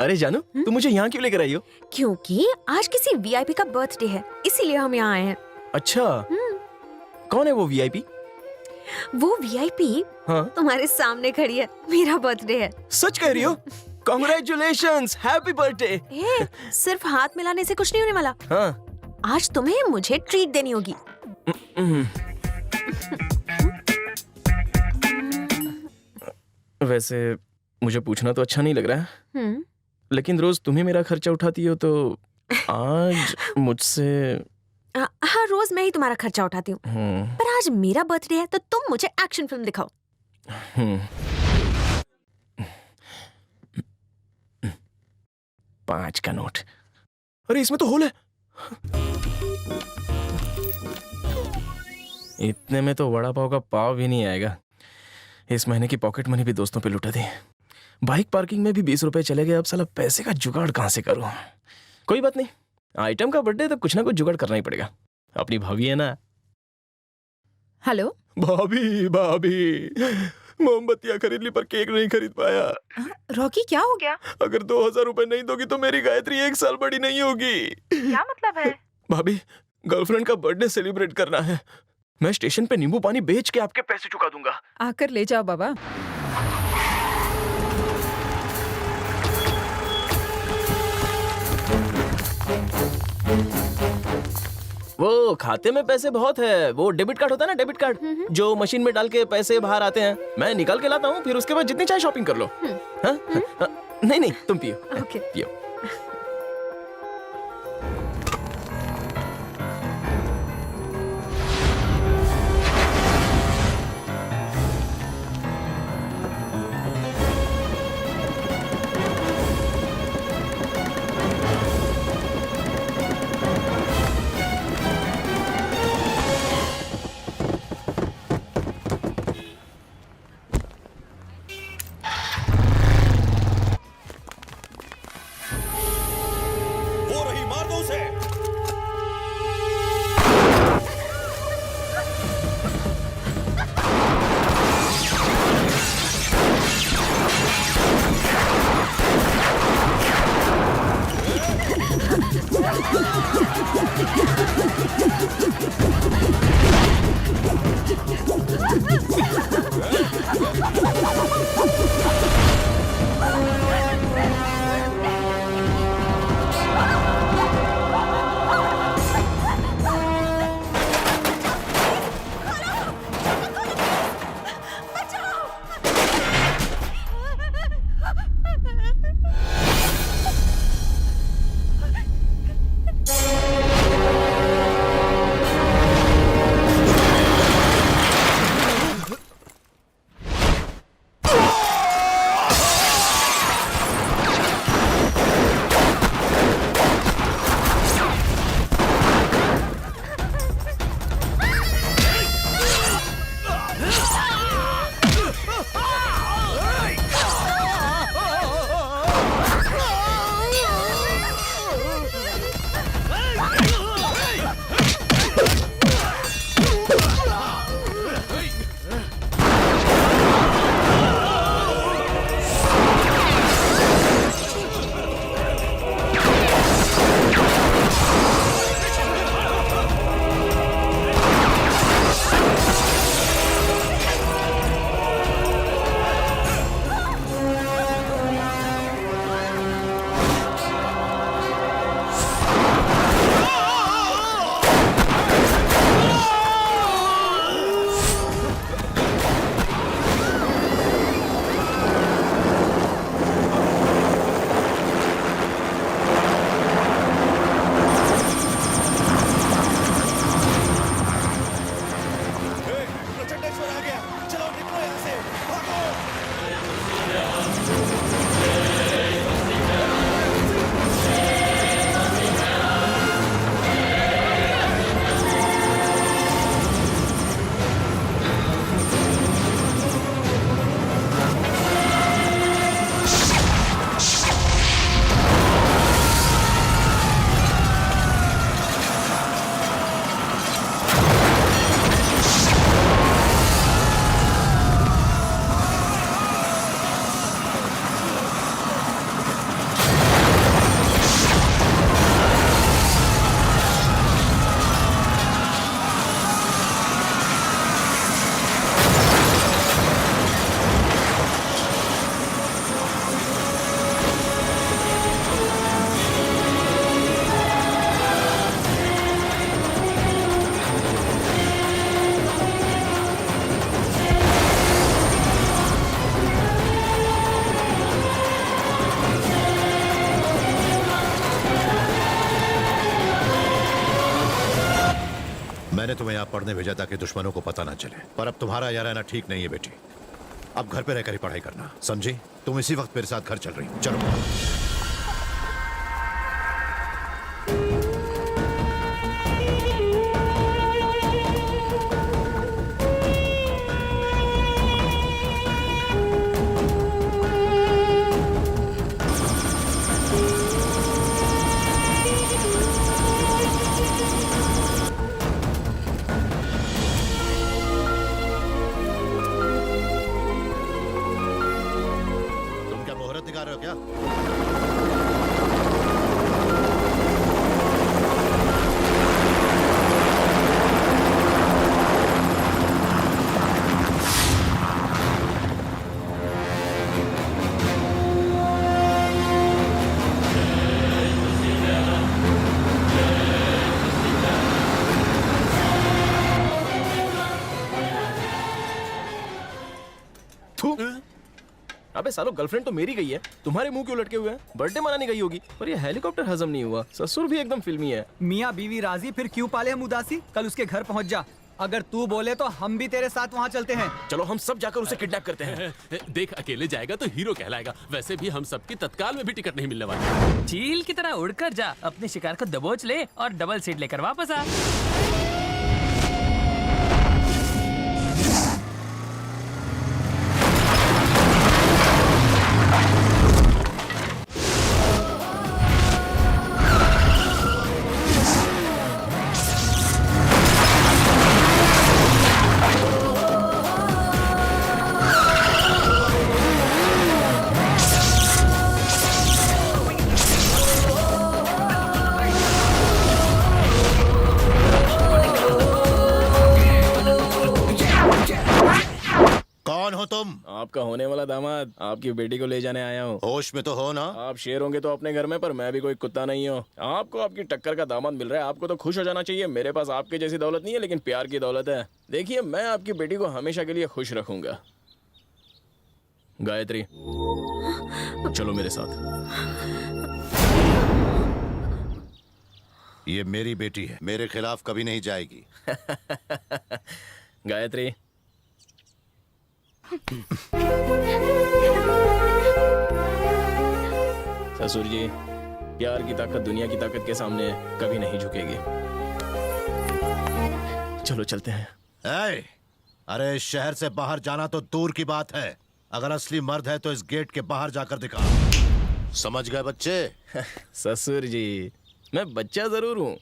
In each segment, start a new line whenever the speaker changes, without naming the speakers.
अरे जानू, तुम मुझे यहाँ क्यों लेकर आई हो?
क्योंकि आज किसी वीआईपी का बर्थडे है, इसीलिए हम यहाँ आए हैं।
अच्छा, कौन है वो वीआईपी?
वो वीआईपी
हाँ,
तुम्हारे सामने खड़ी है, मेरा बर्थडे है।
सच कह रही हो? Congratulations, happy birthday.
सिर्फ हाथ मिलाने से कुछ नहीं होने वाला।
हाँ,
आज तुम्हें मुझे ट्रीट देनी होगी।
वैसे मुझे पूछना तो अच्छा नहीं लग रहा है,
हम्म,
लेकिन रोज तुम्ही मेरा खर्चा उठाती हो तो आज मुझसे
हाँ, रोज मैं ही तुम्हारा खर्चा उठाती हूँ, पर आज मेरा बर्थडे है तो तुम मुझे एक्शन फिल्म दिखाओ।
हम्म, 5 का नोट। अरे इसमें तो होल है। इतने में तो वड़ा पाव का पाव भी नहीं आएगा। इस महीने की पॉकेट मनी भी दोस्तों पे लुटा दी। बाइक पार्किंग में भी 20 रुपए चले गए। अब साला पैसे का जुगाड़ कहां से करूं? कोई बात नहीं, आइटम का बर्थडे तो कुछ ना कुछ जुगाड़ करना ही पड़ेगा। अपनी भाभी है ना।
हेलो।
भाभी भाभी, मोमबत्तियां खरीद ली पर केक नहीं खरीद पाया।
रॉकी, क्या हो गया?
अगर 2000 रुपए नहीं दोगी तो मेरी गायत्री 1 साल बड़ी नहीं होगी।
क्या मतलब है?
भाभी, गर्लफ्रेंड का बर्थडे सेलिब्रेट करना है। मैं स्टेशन पे नींबू पानी बेच के आपके पैसे चुका दूंगा।
आकर ले जाओ बाबा।
वो खाते में पैसे बहुत है। वो डेबिट कार्ड होता है ना, डेबिट कार्ड, जो मशीन में डाल के पैसे बाहर आते हैं। मैं निकाल के लाता हूँ, फिर उसके बाद जितनी चाहे शॉपिंग कर लो। हाँ? हाँ? नहीं नहीं, तुम पियो।
ओके।
पियो।
तुम्हें यहाँ पढ़ने भेजा ताकि दुश्मनों को पता ना चले, पर अब तुम्हारा यहाँ रहना ठीक नहीं है बेटी। अब घर पे रहकर ही पढ़ाई करना, समझी? तुम इसी वक्त मेरे साथ घर चल रही, चलो। तुम क्या मुहूर्त दिखा रहे हो क्या?
थू। अबे सालो, गर्लफ्रेंड तो मेरी गई है, तुम्हारे मुंह क्यों लटके हुए हैं? बर्थडे मनाने गई होगी। पर ये हेलीकॉप्टर हजम नहीं हुआ। ससुर भी एकदम फिल्मी है।
मियाँ बीवी राजी, फिर क्यों पाले हम उदासी? कल उसके घर पहुंच जा, अगर तू बोले तो हम भी तेरे साथ वहाँ चलते हैं।
चलो हम सब जाकर उसे किडनैप करते हैं।
देख, अकेले जाएगा तो हीरो कहलाएगा। वैसे भी हम सबकी तत्काल में भी टिकट नहीं मिलने वाली।
चील की तरह उड़कर जा, अपने शिकार को दबोच ले और डबल सीट लेकर वापस आ।
कौन हो तुम?
आपका होने वाला दामाद, आपकी बेटी को ले जाने आया हूँ।
होश में तो हो ना?
आप शेर होंगे तो अपने घर में, पर मैं भी कोई कुत्ता नहीं हूँ। आपको आपकी टक्कर का दामाद मिल रहा है, आपको तो खुश हो जाना चाहिए। मेरे पास आपके जैसी दौलत नहीं है, लेकिन प्यार की दौलत है। देखिए, मैं आपकी बेटी को हमेशा के लिए खुश रखूंगा। गायत्री, चलो मेरे साथ।
ये मेरी बेटी है, मेरे खिलाफ कभी नहीं जाएगी।
गायत्री, ससुर जी, प्यार की ताकत दुनिया की ताकत के सामने कभी नहीं झुकेगी। चलो चलते हैं।
ए, अरे इस शहर से बाहर जाना तो दूर की बात है, अगर असली मर्द है तो इस गेट के बाहर जाकर दिखा। समझ गए बच्चे?
ससुर जी, मैं बच्चा जरूर हूँ,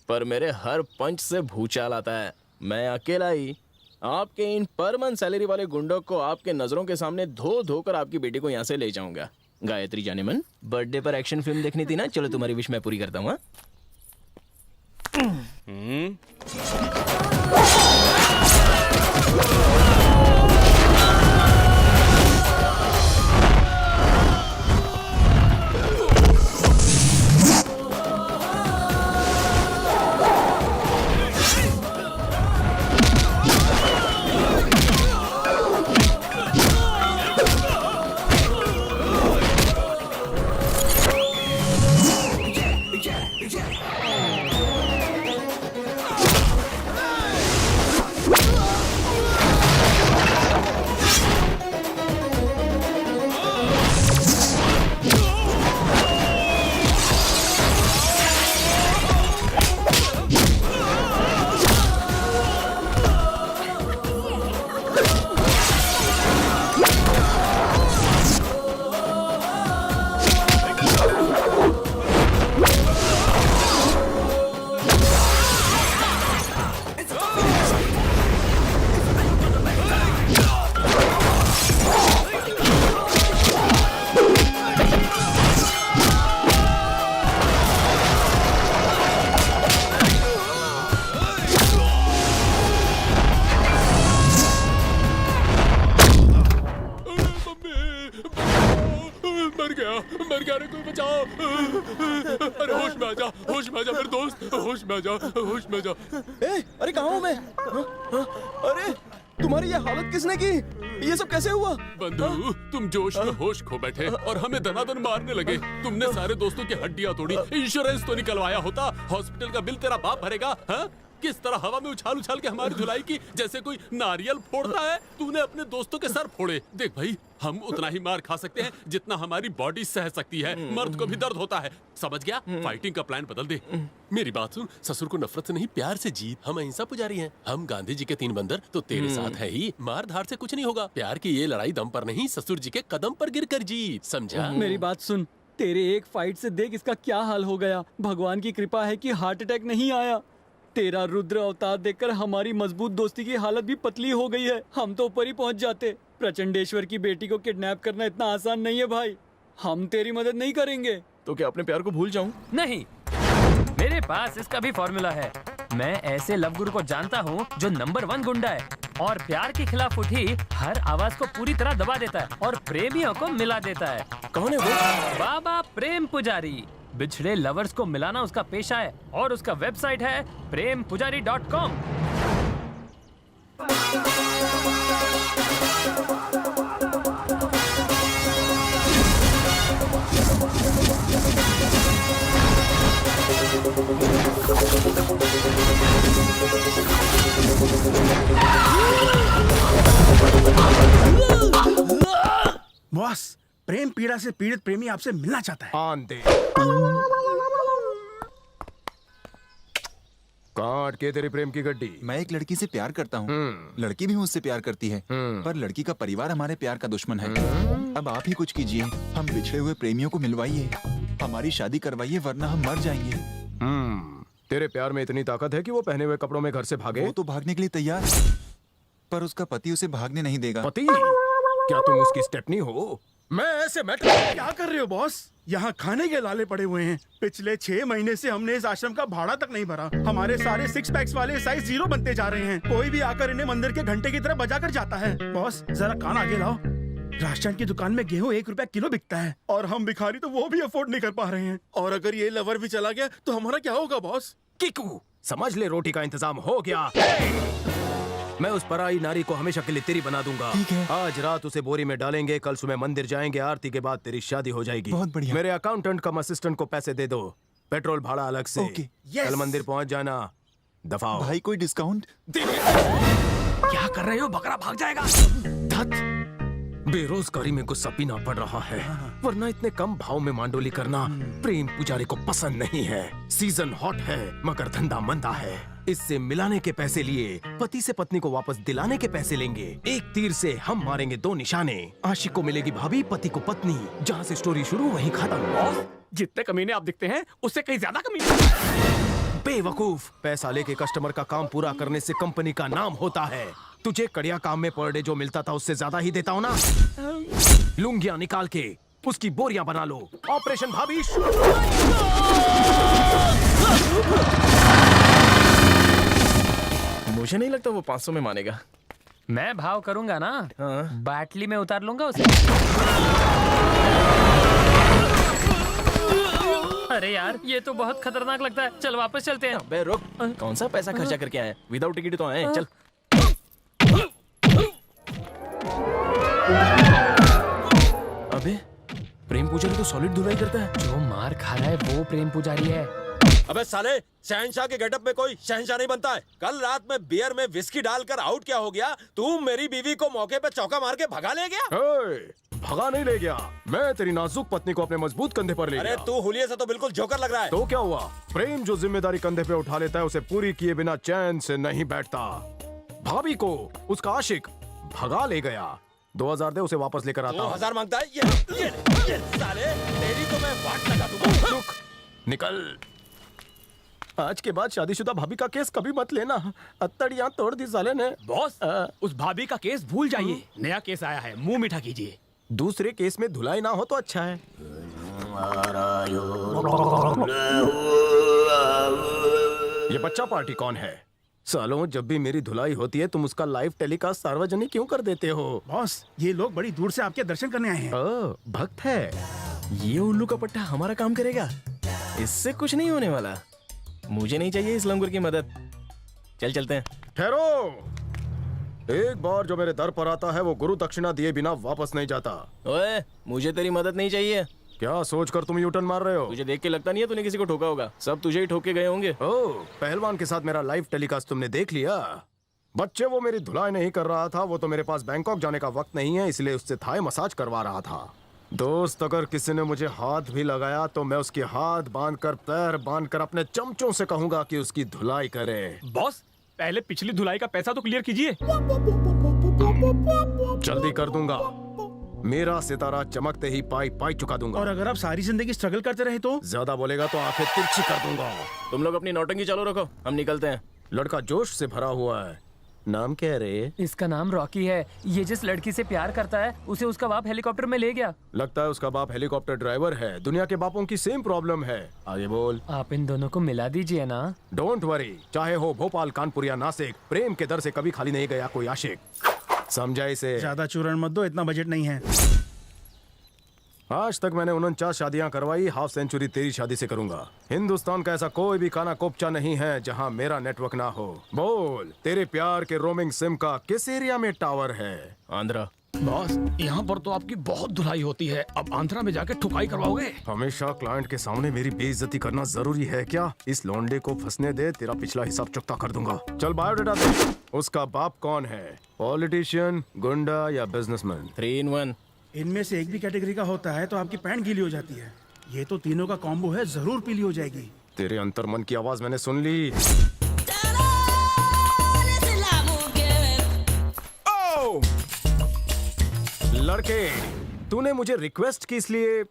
पर मेरे हर पंच से भूचाल आता है। मैं अकेला ही आपके इन पर मंथ सैलरी वाले गुंडों को आपके नजरों के सामने धो धोकर आपकी बेटी को यहाँ से ले जाऊंगा। गायत्री जाने मन, बर्थडे पर एक्शन फिल्म देखनी थी ना? चलो तुम्हारी विश मैं पूरी करता हूँ।
मर गया रे, कोई बचाओ। अरे होश में आ जा, होश में आ जा मेरे दोस्त, होश में आ जा, होश में आ जा।
अरे कहाँ हूँ मैं? अरे तुम्हारी ये हालत किसने की? ये सब कैसे हुआ?
बंधु, तुम जोश में होश खो बैठे और हमें दनादन मारने लगे। तुमने सारे दोस्तों की हड्डियां तोड़ी। इंश्योरेंस तो निकलवाया होता, हॉस्पिटल का बिल तेरा बाप भरेगा। हाँ? किस तरह हवा में उछाल उछाल के हमारी धुलाई की, जैसे कोई नारियल फोड़ता है। तूने अपने दोस्तों के सर फोड़े। देख भाई, हम उतना ही मार खा सकते हैं जितना हमारी बॉडी सह सकती है। मर्द को भी दर्द होता है, समझ गया? फाइटिंग का प्लान बदल दे। मेरी बात सुन, ससुर को नफरत से नहीं प्यार से जीत। हम अहिंसा पुजारी हैं, हम गांधी जी के 3 बंदर, तो तेरे साथ है ही। मार धार से कुछ नहीं होगा। प्यार की ये लड़ाई दम पर नहीं, ससुर जी के कदम पर गिर कर जीत, समझा?
मेरी बात सुन, तेरे एक फाइट से देख इसका क्या हाल हो गया। भगवान की कृपा है कि हार्ट अटैक नहीं आया। तेरा रुद्र अवतार देखकर हमारी मजबूत दोस्ती की हालत भी पतली हो गई है। हम तो ऊपर ही पहुंच जाते। प्रचंडेश्वर की बेटी को किडनैप करना इतना आसान नहीं है भाई। हम तेरी मदद नहीं करेंगे।
तो क्या अपने प्यार को भूल जाऊं?
नहीं, मेरे पास इसका भी फॉर्मूला है। मैं ऐसे लव गुरु को जानता हूँ जो नंबर 1 गुंडा है और प्यार के खिलाफ उठी हर आवाज को पूरी तरह दबा देता है और प्रेमियों को मिला देता है।
कौन है वो?
बाबा प्रेम पुजारी। बिछड़े लवर्स को मिलाना उसका पेशा है और उसका वेबसाइट है prempujari.com।
बॉस, प्रेम पीड़ा से पीड़ित प्रेमी आपसे मिलना चाहता है।
आन दे। काट के तेरी प्रेम की गड्डी।
मैं एक लड़की से प्यार करता हूँ, लड़की भी मुझसे प्यार करती है, पर लड़की का परिवार हमारे प्यार का दुश्मन है। अब आप ही कुछ कीजिए, हम बिछड़े हुए प्रेमियों को मिलवाइए, हमारी शादी करवाइए, वरना हम मर जाएंगे।
तेरे प्यार में इतनी ताकत है कि वो पहने हुए कपड़ों में घर से भागे?
वो तो भागने के लिए तैयार है, पर उसका पति उसे भागने नहीं देगा।
पति? क्या तुम उसकी स्टेपनी हो? मैं ऐसे
क्या कर रहे हो बॉस? यहाँ खाने के लाले पड़े हुए हैं। पिछले 6 महीने से हमने इस आश्रम का भाड़ा तक नहीं भरा। हमारे सारे 6 पैक्स वाले साइज 0 बनते जा रहे हैं। कोई भी आकर इन्हें मंदिर के घंटे की तरह बजा कर जाता है। बॉस जरा कान आगे लाओ। राशन की दुकान में गेहूं 1 रुपया किलो बिकता है और हम भिखारी तो वो भी अफोर्ड नहीं कर पा रहे हैं। और अगर ये लवर भी चला गया तो हमारा क्या होगा बॉस?
किकू, समझ ले, रोटी का इंतजाम हो गया। मैं उस पराई नारी को हमेशा के लिए तेरी बना दूंगा।
ठीक है।
आज रात उसे बोरी में डालेंगे, कल सुबह मंदिर जाएंगे, आरती के बाद तेरी शादी हो जाएगी।
बहुत बढ़िया।
मेरे अकाउंटेंट कम असिस्टेंट को पैसे दे दो, पेट्रोल भाड़ा अलग से।
ओके।
कल मंदिर पहुंच जाना। दफाओ।
भाई कोई डिस्काउंट?
क्या कर रहे हो? बकरा भाग जाएगा। धत। बेरोजगारी में गुस्सा पीना पड़ रहा है, वरना इतने कम भाव में मांडोली करना प्रेम पुजारी को पसंद नहीं है। सीजन हॉट है मगर धंधा मंदा है। इससे मिलाने के पैसे लिए पति से पत्नी को वापस दिलाने के पैसे लेंगे। एक तीर से हम मारेंगे 2 निशाने। आशिक को मिलेगी भाभी, पति को पत्नी। जहाँ से स्टोरी शुरू वहीं खत्म।
जितने कमीने आप दिखते हैं उससे कहीं ज्यादा कमीने।
बेवकूफ, पैसा लेके कस्टमर का काम पूरा करने से कंपनी का नाम होता है। तुझे कड़िया काम में पर डे जो मिलता था उससे ज्यादा ही देता हूँ ना। लुंगियां निकाल के उसकी बोरियां बना लो। ऑपरेशन भाभी।
मुझे नहीं लगता वो 500 में मानेगा।
मैं भाव करूंगा ना, बाटली में उतार लूंगा उसे। अरे यार, ये तो बहुत खतरनाक लगता है। चल वापस चलते हैं।
अबे रुक, कौन सा पैसा खर्चा करके आए? विदाउट टिकट तो आए। चल। अबे प्रेम पुजारी तो सॉलिड धुलाई करता है।
जो मार खा रहा है वो प्रेम पुजारी है।
अबे साले, शहनशाह के गेटअप में कोई शहनशाह नहीं बनता है। कल रात में बियर में विस्की डालकर आउट क्या हो गया? तू मेरी बीवी को मौके पे चौका मार के भगा ले गया।
भगा नहीं ले गया, मैं तेरी नाजुक पत्नी को अपने मजबूत कंधे पर ले गया।
अरे तू हुलिये से तो बिल्कुल जोकर लग रहा है।
तो क्या हुआ? प्रेम जो जिम्मेदारी कंधे पे उठा लेता है उसे पूरी किए बिना चैन से नहीं बैठता। भाभी को उसका आशिक भगा ले गया। 2000 दे, उसे वापस लेकर आता हूँ।
2000 मांगता है? ये साले, तेरी तो मैं वाट लगा दूंगा।
रुक, निकल। आज के बाद शादीशुदा भाभी का केस कभी मत लेना। अत्तड़ियां तोड़ दी साले ने।
बॉस, उस भाभी का केस भूल जाइए। नया केस आया है, मुंह मीठा कीजिए।
दूसरे केस में धुलाई ना हो तो अच्छा है। ये बच्चा पार्टी कौन है? सालों, जब भी मेरी धुलाई होती है तुम उसका लाइव टेलीकास्ट सार्वजनिक क्यों कर देते हो?
बॉस, ये लोग बड़ी दूर से आपके दर्शन करने आए हैं।
भक्त है।
ये उल्लू का पट्टा हमारा काम करेगा। इससे कुछ नहीं होने वाला। मुझे नहीं चाहिए इस लंगूर की मदद। चल चलते हैं।
ठहरो, एक बार जो मेरे दर पर आता है वो गुरु दक्षिणा दिए बिना वापस नहीं जाता।
ओए, मुझे तेरी मदद नहीं चाहिए।
क्या सोचकर तुम यूटर्न मार रहे हो?
तुझे देख के लगता नहीं है तूने किसी को ठोका होगा, सब तुझे ही ठोक के गए होंगे।
ओह, पहलवान के साथ मेरा लाइव टेलीकास्ट तुमने देख लिया? बच्चे, वो मेरी धुलाई नहीं कर रहा था, वो तो मेरे पास बैंकॉक जाने का वक्त नहीं है, इसलिए उससे थाई मसाज करवा रहा था। दोस्त, अगर किसी ने मुझे हाथ भी लगाया तो मैं उसके हाथ बांधकर पैर बांधकर अपने चमचों से कहूंगा कि उसकी धुलाई करे।
बॉस, पहले पिछली धुलाई का पैसा तो क्लियर कीजिए।
जल्दी कर दूंगा, मेरा सितारा चमकते ही पाई पाई चुका दूंगा।
और अगर आप सारी जिंदगी स्ट्रगल करते रहे तो?
ज्यादा बोलेगा तो आंखें तिरछी कर दूंगा।
तुम लोग अपनी नौटंकी चालू रखो, हम निकलते हैं।
लड़का जोश से भरा हुआ है। नाम क्या है रे?
इसका नाम रॉकी है। ये जिस लड़की से प्यार करता है उसे उसका बाप हेलीकॉप्टर में ले गया।
लगता है उसका बाप हेलीकॉप्टर ड्राइवर है। दुनिया के बापों की सेम प्रॉब्लम है। आगे बोल।
आप इन दोनों को मिला दीजिए ना।
डोंट वरी, चाहे हो भोपाल, कानपुर या नासिक, प्रेम के दर से कभी खाली नहीं गया कोई आशिक। समझा इसे?
ज्यादा चूरण मत दो, इतना बजट नहीं है।
आज तक मैंने 49 शादियां करवाई, हाफ सेंचुरी तेरी शादी से करूंगा। हिंदुस्तान का ऐसा कोई भी खाना कोपचा नहीं है जहां मेरा नेटवर्क ना हो। बोल, तेरे प्यार के रोमिंग सिम का किस एरिया में टावर है?
आंध्रा।
बॉस, यहाँ पर तो आपकी बहुत धुलाई होती है, अब आंध्रा में जाके ठुकाई करवाओगे?
हमेशा क्लाइंट के सामने मेरी बेइज्जती करना जरूरी है क्या? इस लौंडे को फंसने दे, तेरा पिछला हिसाब चुकता कर दूंगा। चल बायोडाटा दे। उसका बाप कौन है? पॉलिटिशियन, गुंडा या बिजनेसमैन?
3 in 1।
इनमें से एक भी कैटेगरी का होता है तो आपकी पैंट गीली हो जाती है। ये तो तीनों का कॉम्बो है, जरूर पीली हो जाएगी।
तेरे अंतर्मन की आवाज मैंने सुन ली। ओ! लड़के, तूने मुझे रिक्वेस्ट की, इसलिए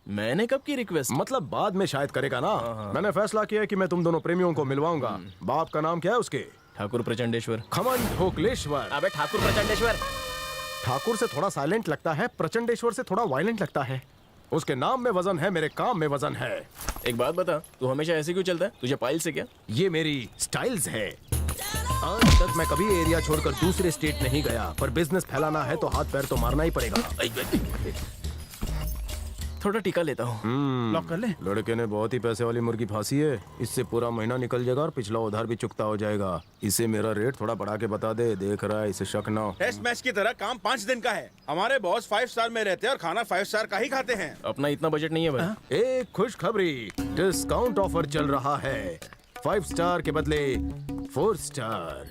मैंने कब की रिक्वेस्ट?
मतलब बाद में शायद करेगा ना। मैंने फैसला किया कि मैं तुम दोनों प्रेमियों को मिलवाऊंगा। बाप का नाम क्या है उसके?
ठाकुर प्रचंडेश्वर।
खमन ढोकलेश्वर।
अबे ठाकुर प्रचंडेश्वर।
ठाकुर से थोड़ा साइलेंट लगता है, प्रचंडेश्वर से थोड़ा वायलेंट लगता है। उसके नाम में वजन है, मेरे काम में वजन है।
एक बात बता, तू हमेशा ऐसे क्यों चलता है? तुझे पाइल से क्या?
ये मेरी स्टाइल्स है। आज तक मैं कभी एरिया छोड़कर दूसरे स्टेट नहीं गया, पर बिजनेस फैलाना है तो हाथ पैर तो मारना ही पड़ेगा।
थोड़ा टीका लेता हूँ।
लॉक कर ले।
लड़के ने बहुत ही पैसे वाली मुर्गी फांसी है, इससे पूरा महीना निकल जाएगा और पिछला उधार भी चुकता हो जाएगा। इसे मेरा रेट थोड़ा बढ़ा के बता दे, देख रहा है, इसे शक ना हो।
टेस्ट मैच की तरह काम 5 दिन का है। हमारे बॉस 5 स्टार में रहते हैं और खाना 5 स्टार का ही खाते हैं।
अपना इतना बजट नहीं है भाई।
एक खुशखबरी, डिस्काउंट ऑफर चल रहा है। 5 स्टार के बदले 4 स्टार,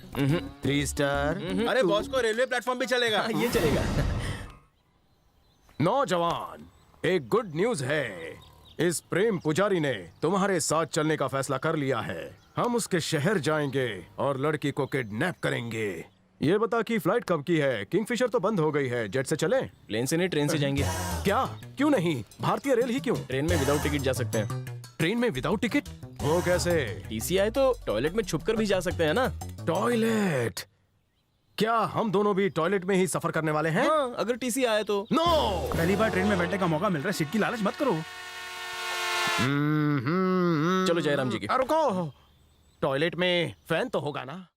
3 स्टार।
अरे बॉस को रेलवे प्लेटफॉर्म भी चलेगा।
ये चलेगा।
नौजवान, एक गुड न्यूज है। इस प्रेम पुजारी ने तुम्हारे साथ चलने का फैसला कर लिया है। हम उसके शहर जाएंगे और लड़की को किडनैप करेंगे। ये बता कि फ्लाइट कब की है? किंगफिशर तो बंद हो गई है, जेट से चले?
प्लेन से नहीं, ट्रेन से जाएंगे।
क्या? क्यों नहीं? भारतीय रेल ही क्यों?
ट्रेन में विदाउट टिकट जा सकते हैं।
ट्रेन में विदाउट टिकट? वो कैसे?
टीसी आए तो टॉयलेट में छुपकर भी जा सकते हैं ना।
टॉयलेट? क्या हम दोनों भी टॉयलेट में ही सफर करने वाले हैं?
हाँ, अगर टीसी आए तो।
नो!
पहली बार ट्रेन में बैठने का मौका मिल रहा है, सीट की लालच मत करो।
चलो जयराम जी की।
रुको, टॉयलेट में फैन तो होगा ना?